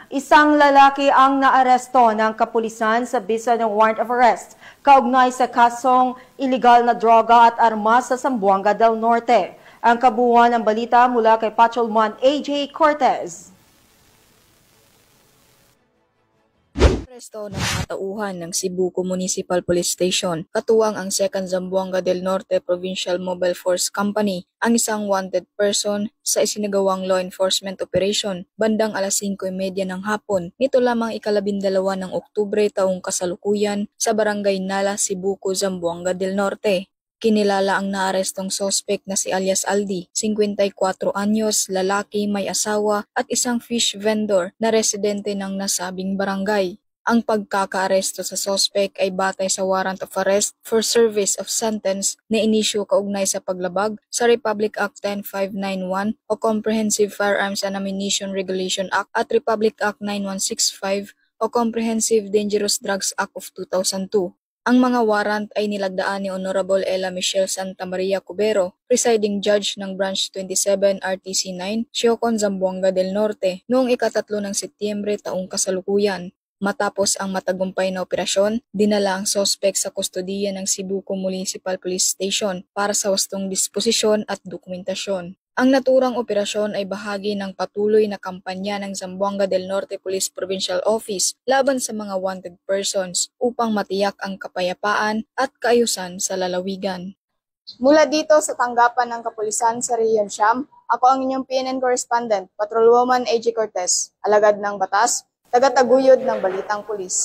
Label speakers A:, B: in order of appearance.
A: Isang lalaki ang naaresto ng kapulisan sa bisa ng warrant of arrest kaugnay sa kasong iligal na droga at armas sa Zamboanga del Norte. Ang kabuuan ng balita mula kay Patrolman AJ Cortez.
B: Aresto ng mga tauhan ng Cebuco Municipal Police Station, katuwang ang 2nd Zamboanga del Norte Provincial Mobile Force Company, ang isang wanted person sa isinagawang law enforcement operation bandang alas 5:30 ng hapon, nito lamang ika-12 ng Oktubre taong kasalukuyan sa Barangay Nala, Cebuco, Zamboanga del Norte. Kinilala ang naarestong sospek na si alias Aldi, 54 anyos, lalaki, may asawa at isang fish vendor na residente ng nasabing barangay. Ang pagkakaaresto sa sospek ay batay sa warrant of arrest for service of sentence na inisyu kaugnay sa paglabag sa Republic Act 10591 o Comprehensive Firearms and Ammunition Regulation Act at Republic Act 9165 o Comprehensive Dangerous Drugs Act of 2002. Ang mga warrant ay nilagdaan ni Honorable Ella Michelle Santa Maria Cubero, presiding judge ng Branch 27 RTC 9, Siocon, Zamboanga del Norte, noong ika-3 ng Setyembre taong kasalukuyan. Matapos ang matagumpay na operasyon, dinala ang sospek sa kustodiya ng Cebuco Municipal Police Station para sa wastong disposisyon at dokumentasyon. Ang naturang operasyon ay bahagi ng patuloy na kampanya ng Zamboanga del Norte Police Provincial Office laban sa mga wanted persons upang matiyak ang kapayapaan at kaayusan sa lalawigan.
C: Mula dito sa tanggapan ng kapulisan sa Region Siam, ako ang inyong PNN correspondent, Patrolwoman AJ Cortez, alagad ng batas, tagataguyod ng Balitang Pulis.